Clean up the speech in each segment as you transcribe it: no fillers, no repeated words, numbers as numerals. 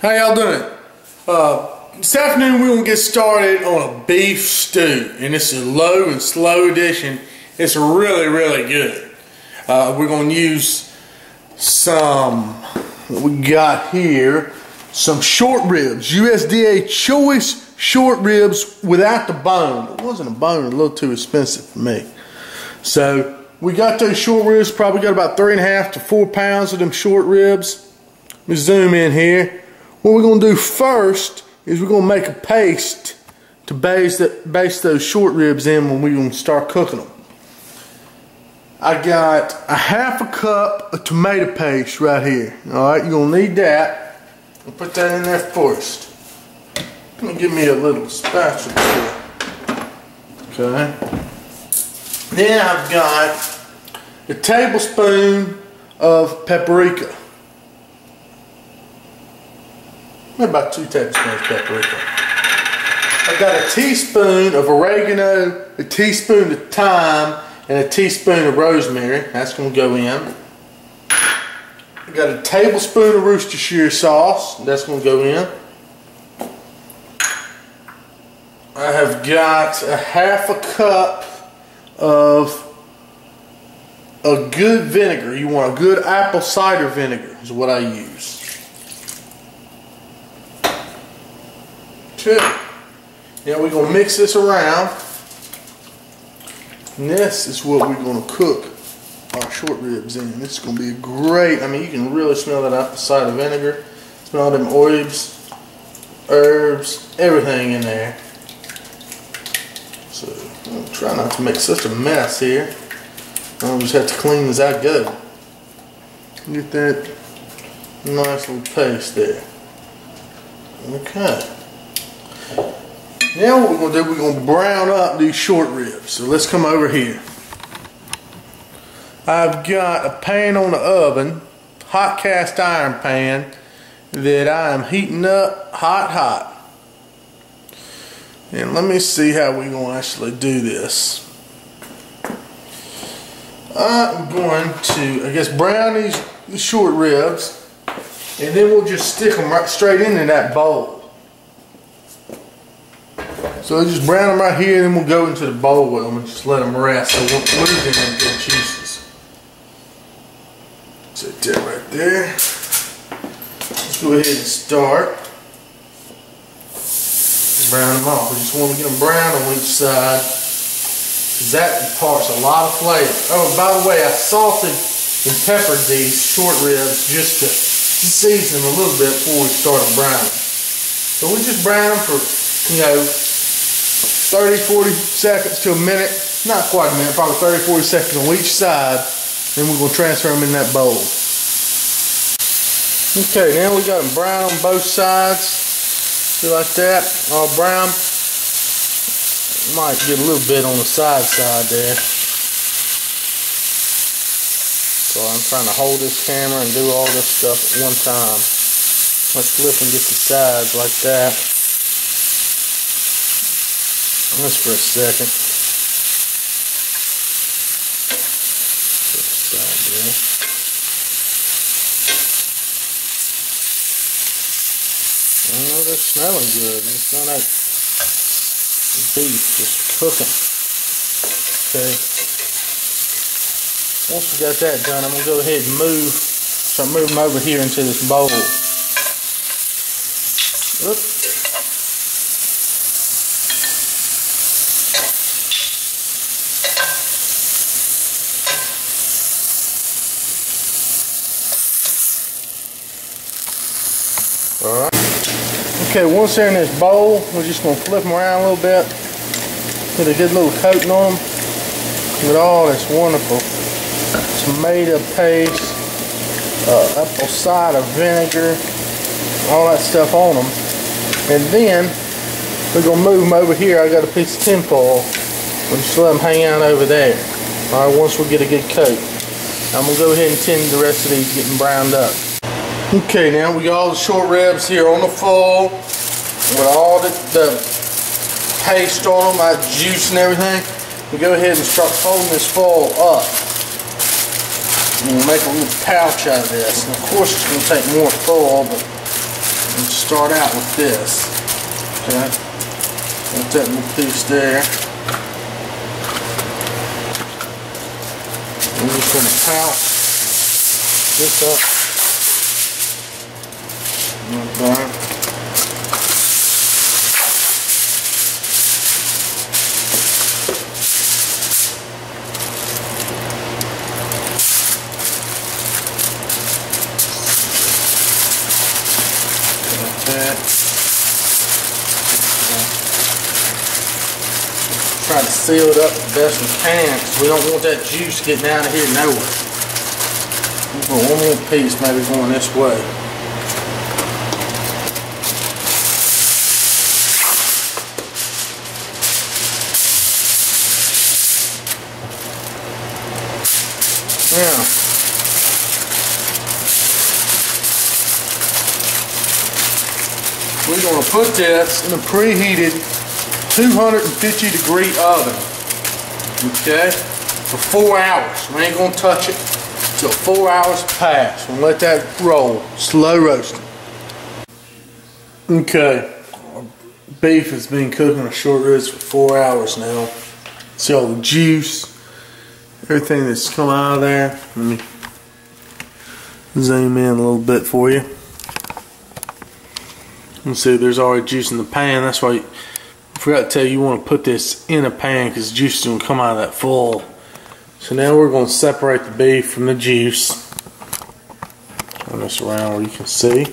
How y'all doing? This afternoon we're going to get started on a beef stew, and it's a low and slow edition. It's really, really good. We're going to use some, what we got here, some short ribs, USDA choice short ribs without the bone. It wasn't a bone, a little too expensive for me. So we got those short ribs, probably got about 3.5 to 4 pounds of them short ribs. Let me zoom in here. What we're going to do first is we're going to make a paste to base those short ribs in when we're going to start cooking them. I got a 1/2 cup of tomato paste right here. Alright, you're going to need that. I'll put that in there first. Let me give me a little spatula here. Okay. Then I've got a tablespoon of paprika. About 2 tablespoons of paprika. I've got a teaspoon of oregano, a teaspoon of thyme, and a teaspoon of rosemary. That's going to go in. I've got a tablespoon of Worcestershire sauce. That's going to go in. I have got a 1/2 cup of a good vinegar. You want a good apple cider vinegar is what I use. Now we're going to mix this around, and this is what we're going to cook our short ribs in. This is going to be great. I mean, you can really smell that apple cider vinegar, smell them herbs, everything in there. So I'm try not to make such a mess here. I'll just have to clean as I go. Get that nice little paste there. Okay. Now what we're going to do, we're going to brown up these short ribs. So let's come over here. I've got a pan on the oven, hot cast iron pan, that I am heating up hot. And let me see how we're going to actually do this. I'm going to, I guess, brown these short ribs, and then we'll just stick them right straight into that bowl. So we'll just brown them right here, and then we'll go into the bowl with them and just let them rest so we won't lose any of them good juices. Set that right there. Let's go ahead and start. Brown them off. We just want to get them brown on each side, because that imparts a lot of flavor. Oh, by the way, I salted and peppered these short ribs just to season them a little bit before we started browning. So we just brown them for, 30-40 seconds to a minute, not quite a minute, probably 30-40 seconds on each side. Then we're going to transfer them in that bowl. Okay, now we got them brown on both sides. See, like that, all brown. Might get a little bit on the side there. So I'm trying to hold this camera and do all this stuff at one time. Let's flip and get the sides like that. Just for a second. Side there. Oh, they're smelling good. It's not that beef just cooking. Okay. Once we got that done, I'm gonna go ahead and start moving over here into this bowl. Oops. Alright. Okay, once they're in this bowl, we're just going to flip them around a little bit. Get a good little coating on them with all this wonderful tomato paste, apple cider vinegar, all that stuff on them. And then we're going to move them over here. I got a piece of tin foil. We'll just let them hang out over there. Alright, once we get a good coat. I'm going to go ahead and tend the rest of these getting browned up. Okay, now we got all the short ribs here on the foil with all the paste on them, that juice and everything. We go ahead and start folding this foil up. And we'll make a little pouch out of this. And of course it's going to take more foil, but start out with this. Okay, got that little piece there. I'm just going to pouch this up. Okay. Try to seal it up the best we can because we don't want that juice getting out of here nowhere. We'll put one more piece maybe going this way. Now, we're going to put this in a preheated 250 degree oven, okay, for 4 hours. We ain't going to touch it until 4 hours pass. We'll let that roll, slow roasting. Okay, our beef has been cooking on short ribs for 4 hours now. See all the juice, everything that's come out of there. Let me zoom in a little bit for you. You can see there's already juice in the pan. That's why I forgot to tell you, you want to put this in a pan because the juice is going to come out of that full. So now we're going to separate the beef from the juice. Turn this around where you can see.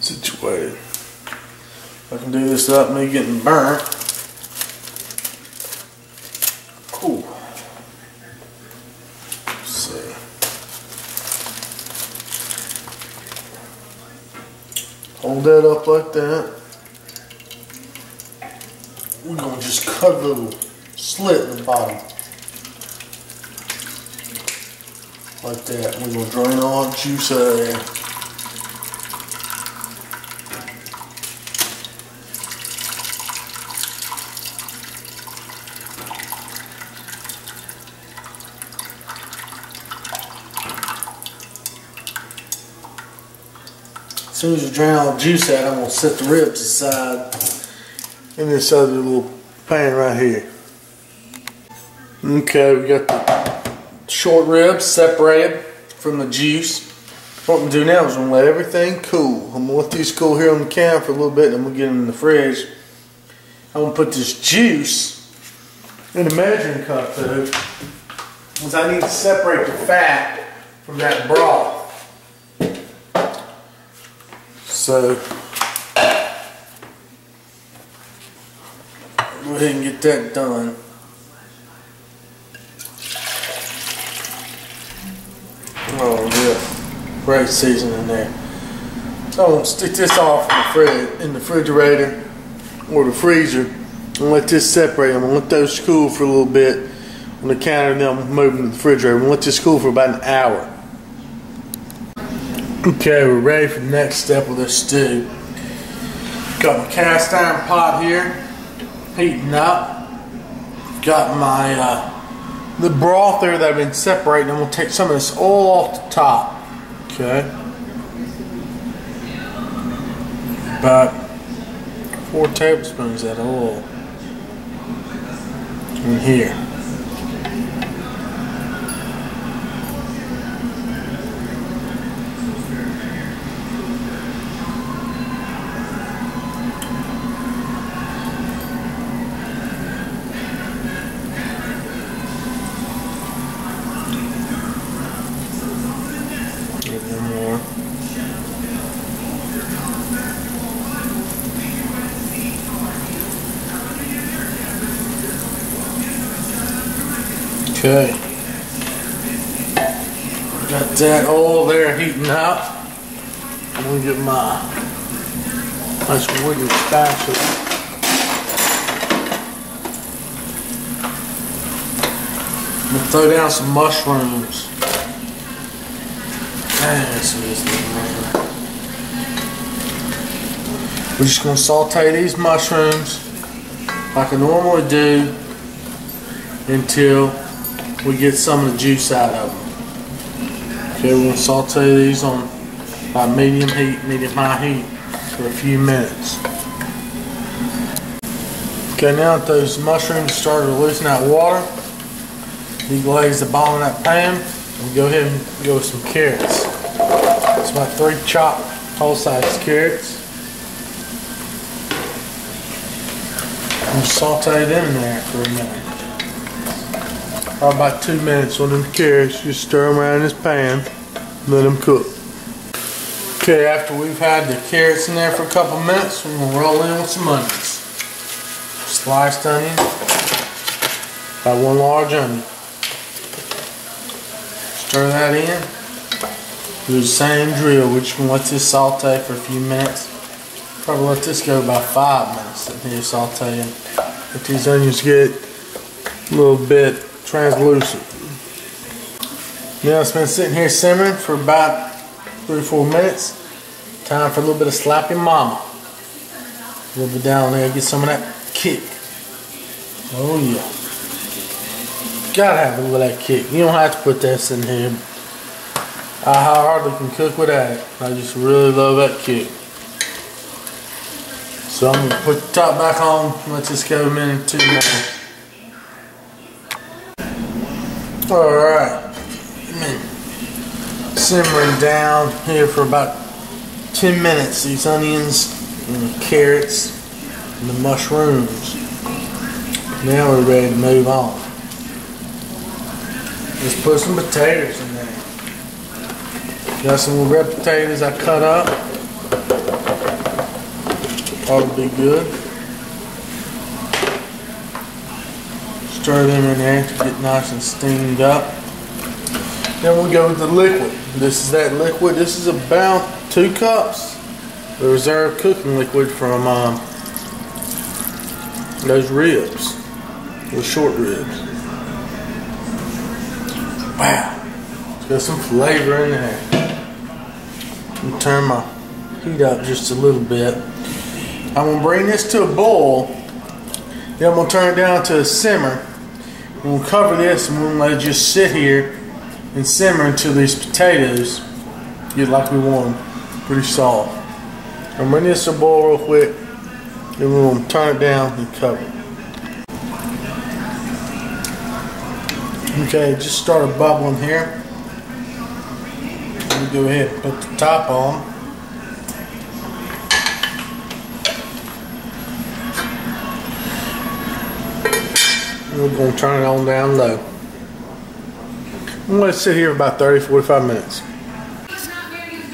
Situated. I can do this without me getting burnt. Cool. Let's see. Hold that up like that. We're going to just cut a little slit in the bottom. Like that. We're going to drain all the juice out of there. As soon as you drain all the juice out, I'm going to set the ribs aside in this other little pan right here. Okay, we got the short ribs separated from the juice. What I'm going to do now is I'm going to let everything cool. I'm going to let these cool here on the can for a little bit, and I'm going to get them in the fridge. I'm going to put this juice in a measuring cup though, because I need to separate the fat from that broth. So, go ahead and get that done. Oh yeah, great seasoning there. So I'm going to stick this off in the refrigerator or the freezer and let this separate. I'm going to let those cool for a little bit on the counter, and then I'm moving to the refrigerator. I'm going to let this cool for about an hour. Okay, we're ready for the next step of this stew. Got my cast iron pot here, heating up. Got my the broth there that I've been separating. I'm gonna take some of this oil off the top. Okay, about 4 tablespoons of that oil in here. Okay, got that oil there heating up. I'm going to get my nice wooden spatula. I'm going to throw down some mushrooms. We're just going to saute these mushrooms like I normally do until we get some of the juice out of them. Okay, we're going to saute these on about medium heat, medium-high heat for a few minutes. Okay, now that those mushrooms started releasing that water, deglaze the bottom of that pan, and go ahead and go with some carrots. It's about 3 chopped whole-sized carrots. And saute them in there for a minute. Or about 2 minutes on them carrots. Just stir them around in this pan, let them cook. Okay, after we've had the carrots in there for a couple minutes, we're going to roll in with some onions. Sliced onion, about 1 large onion. Stir that in. Do the same drill. We're just going to let this saute for a few minutes. Probably let this go about 5 minutes. Let me sauteing. Let these onions get a little bit translucent. Now it's been sitting here simmering for about 3 or 4 minutes. Time for a little bit of slapping mama. A little bit down there, get some of that kick. Oh yeah. Gotta have a little of that kick. You don't have to put this in here. I hardly can cook without it. I just really love that kick. So I'm gonna put the top back on. Let this go a minute or 2 more. Alright. Simmering down here for about 10 minutes. These onions and the carrots and the mushrooms. Now we're ready to move on. Let's put some potatoes in there. Got some red potatoes I cut up. Ought to be good. Stir them in there to get nice and steamed up. Then we'll go with the liquid. This is that liquid. This is about 2 cups. The reserve cooking liquid from those ribs. Those short ribs. Wow. It's got some flavor in there. I'm going to turn my heat up just a little bit. I'm going to bring this to a boil. Then I'm going to turn it down to a simmer. We'll cover this and we'll let it just sit here and simmer until these potatoes get like we want them, pretty soft. I'm bring this to a boil real quick. Then we're going to turn it down and cover it. Okay, just started bubbling here. Let me go ahead and put the top on. We're going to turn it on down low. I'm going to sit here about 30-45 minutes.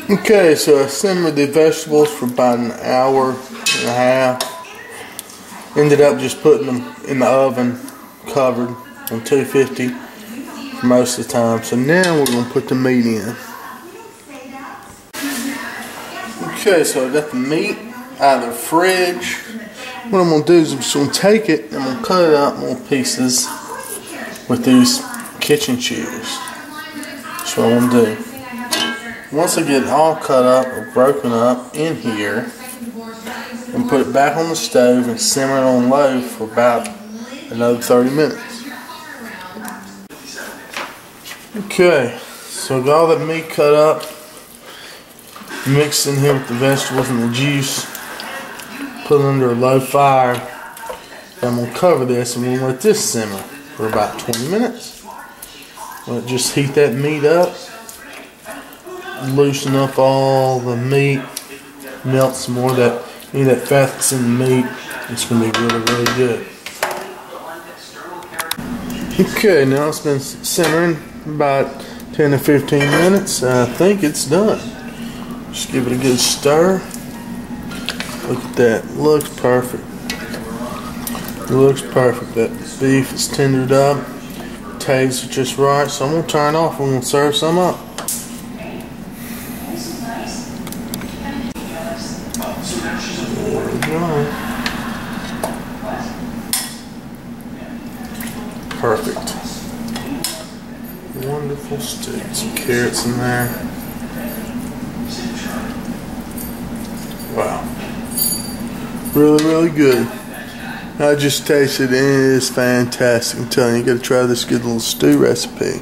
Okay, so I simmered the vegetables for about an hour and a half. Ended up just putting them in the oven, covered on 250 for most of the time. So now we're going to put the meat in. Okay, so I got the meat out of the fridge. What I'm going to do is I'm just going to take it and I'm going to cut it up in little pieces with these kitchen shears. That's what I'm going to do. Once I get it all cut up or broken up in here, I'm put it back on the stove and simmer it on low for about another 30 minutes. Okay, so I got all that meat cut up, mixed in here with the vegetables and the juice. Put it under a low fire. I'm going to cover this and we're going to let this simmer for about 20 minutes. Let it just heat that meat up, loosen up all the meat, melt some more of that, any of that fat that's in the meat. It's going to be really, really good. Okay, now it's been simmering about 10 to 15 minutes. I think it's done. Just give it a good stir. Look at that. Looks perfect. It looks perfect. That beef is tendered up. Potatoes are just right. So I'm going to turn off. I'm going to serve some up. There we go. Perfect. Wonderful steak. Some carrots in there. Wow. Really, really good. I just tasted it and it is fantastic. I'm telling you, you got to try this good little stew recipe.